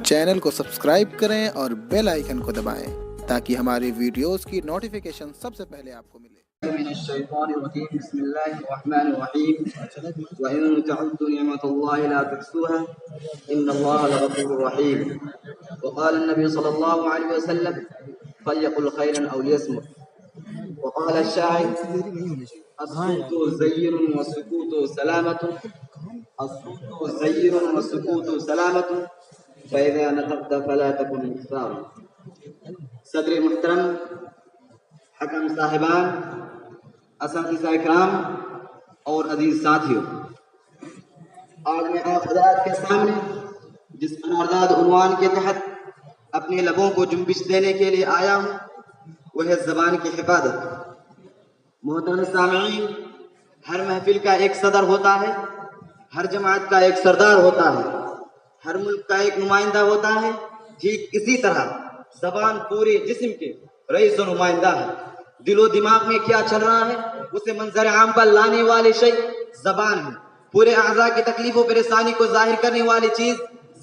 Channel کو subscribe کریں اور بیل آئیکن کو دبائیں تاکہ ہماری ویڈیوز کی نوٹیفیکیشن سب سے پہلے آپ کو ملے۔ من الشيطان الرجيم بسم الله الرحمن الرحيم وإن تعدوا نعمة الله لا تحصوها إن الله لغفور رحيم وقال النبي صلى الله عليه وسلم فليقل خيرا أو ليصمت وقال الشاعر الصوت زين والسكوت سلامة الصوت زين والسكوت سلامة فإذا نطقت فلا تكن مختارا۔ صدر محترم، حکم صاحبان، اساتذہ اکرام اور عزیز ساتھیوں، آج میں آپ حضرات کے سامنے جس قرارداد عنوان کے تحت اپنے لبوں کو جنبش دینے کے لیے آیا ہوں وہ ہے زبان کی حفاظت۔ محترم سامعین، ہر محفل کا ایک صدر ہوتا ہے، ہر جماعت کا ایک سردار ہوتا ہے، ہر ملک کا ایک نمائندہ ہوتا ہے، ٹھیک اسی طرح زبان پورے جسم کے رئیس و نمائندہ ہے۔ دل و دماغ میں کیا چل رہا ہے اسے منظر عام پر لانے والی شے زبان ہے۔ پورے اعضاء کی تکلیف و پریشانی کو ظاہر کرنے والی چیز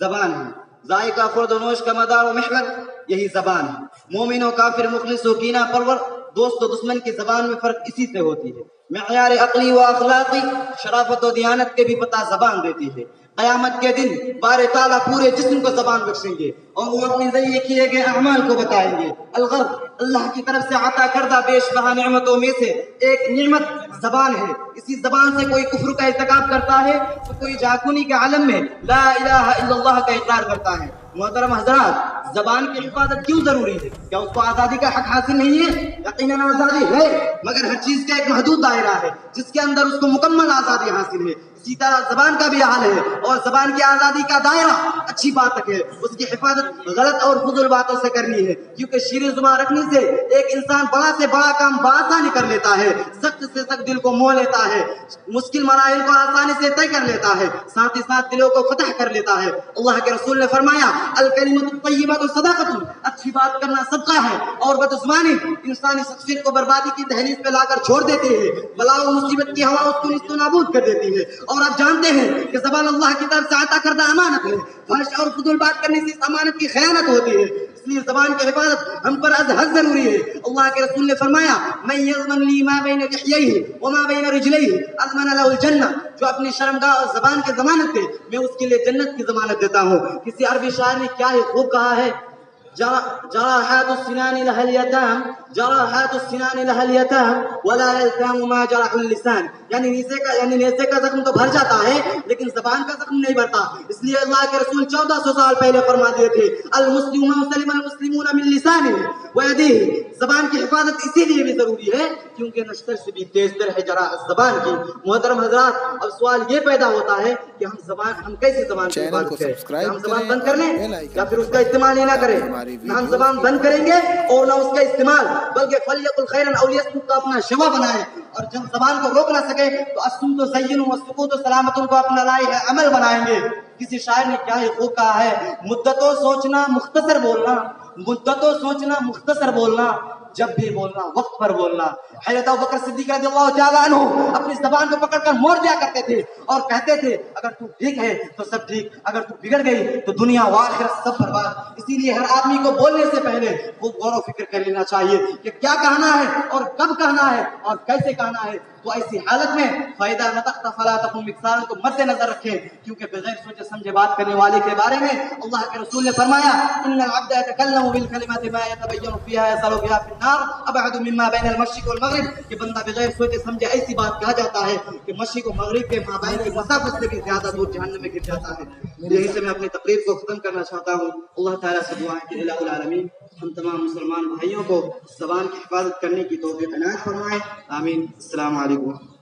زبان ہے۔ ذائقہ خورد و نوش کا مدار و محور یہی زبان ہے۔ مومن و کافر، مخلص و کینہ پرور، دوست و دشمن کی زبان میں فرق اسی سے ہوتی ہے۔ معیار عقلی و اخلاقی، شرافت و دیانت کے بھی پتہ زبان دیتی ہے۔ قیامت کے دن بار تعالیٰ پورے جسم کو زبان بخشیں گے اور وہ اپنے ذریعے کیے گئے اعمال کو بتائیں گے۔ الغرب، اللہ کی طرف سے عطا کردہ بیش بہا نعمتوں میں سے ایک نعمت زبان ہے۔ اسی زبان سے کوئی کفر کا ارتکاب کرتا ہے تو کوئی جاکونی کے عالم میں لا الہ الا اللہ کا اقرار کرتا ہے۔ محترم حضرات، زبان کی حفاظت کیوں ضروری ہے؟ کیا اس کو آزادی کا حق حاصل نہیں ہے؟ یقیناً آزادی ہے، مگر ہر چیز کا ایک محدود دائرہ ہے جس کے اندر اس کو مکمل آزادی حاصل ہے۔ اسی طرح زبان کا بھی حال ہے، اور زبان کی آزادی کا دائرہ اچھی بات تک ہے، اس کی حفاظت غلط اور فضول باتوں سے کرنی ہے، کیونکہ شیریں زبان رکھنے سے ایک انسان بڑا سے بڑا کام بآسانی کر لیتا ہے، سخت سے سخت دل کو موہ لیتا ہے، مشکل مراحل کو آسانی سے طے کر لیتا ہے، ساتھ ہی ساتھ دلوں کو فتح کر لیتا ہے۔ اللہ کے رسول نے فرمایا الکلمۃ الطیبۃ صدقۃ، اچھی بات کرنا صدقہ ہے، اور بدزبانی انسانی شخصیت کو بربادی کی دہلیز پہ لا کر چھوڑ دیتے ہیں، بلا و مصیبت کی ہوا اس کو نیست و نابود کر دیتی ہے۔ اور آپ جانتے ہیں کہ زبان اللہ کی طرف سے عطا کردہ امانت ہے، فحش اور فضول بات کرنے سے اس امانت کی خیانت ہوتی ہے، اس لیے زبان کی حفاظت ہم پر از حد ضروری ہے۔ اللہ کے رسول نے فرمایا من یضمن لی ما بین لحییہ وما بین رجلیہ اضمن له الجنہ، جو اپنی شرمگاہ اور زبان کی ضمانت دے میں اس کے لیے جنت کی ضمانت دیتا ہوں۔ کسی عربی شاعر نے کیا ہی خوب کہا ہے، جراحات السنان لها اليتام، جراحات السنان لها اليتام ولا يلتام ما جرح اللسان، یعنی نیزے کا زخم تو بھر جاتا ہے لیکن زبان کا زخم نہیں بھرتا۔ اس لیے اللہ کے رسول 1400 سال پہلے فرما دیے تھے المسلم من سلم المسلمون من لسانه ويديه، زبان کی حفاظت اسی لیے بھی ضروری ہے کیونکہ نشتر سے بھی تیز تر ہے جراحت زبان کی۔ محترم حضرات، اب سوال یہ پیدا ہوتا ہے کہ ہم کیسے زبان کی حفاظت کریں؟ ہم زبان بند کر لیں یا پھر اس کا استعمال ہی نہ کریں؟ نہ ہم زبان بند کریں گے اور نہ اس کا استعمال، بلکہ فلیقل خیرا او لیصمت کا اپنا شوا بنائیں، اور جب زبان کو روک نہ سکے تو الصمت زین والسکوت سلامت کو اپنا لائق عمل بنائیں گے۔ کسی شاعر نے کیا ہی خوب کہا ہے مدتوں سوچنا مختصر بولنا، مدتوں سوچنا مختصر بولنا، جب بھی بولنا وقت پر بولنا۔ حضرت ابوبکر صدیق رضی اللہ تعالیٰ عنہ اپنی زبان کو پکڑ کر موڑ دیا کرتے تھے اور کہتے تھے اگر تو ٹھیک ہے تو سب ٹھیک، اگر تو بگڑ گئی تو دنیا و آخرت سب برباد۔ اسی لیے ہر آدمی کو بولنے سے پہلے وہ غور و فکر کر لینا چاہیے کہ کیا کہنا ہے اور کب کہنا ہے اور کیسے کہنا ہے۔ تو ایسی حالت میں فَإِذَا نَطَقْتَ فَلَا تَكُن مِكْثَارًا کو مد نظر رکھیں، کیونکہ بغیر سوچے سمجھے بات کرنے والے کے بارے میں اللہ کے رسول نے فرمایا ان العبد يتكلم بالكلمات ما يتبين فيها يسأل بها في النار ابعد مما بين المشرق والمغرب، کہ بندہ بغیر سوچے سمجھے ایسی بات کہا جاتا ہے کہ مشرق و مغرب کے مابین کی مسافت سے بھی زیادہ دور جہنم میں گر جاتا ہے۔ یہیں سے میں اپنی تقریر کو ختم کرنا چاہتا ہوں۔ اللہ تعالیٰ سے دعا ہے کہ الہ العالمین ہم تمام مسلمان بھائیوں کو زبان کی حفاظت کرنے کی توفیق عنایت فرمائے، آمین۔ السلام علیکم۔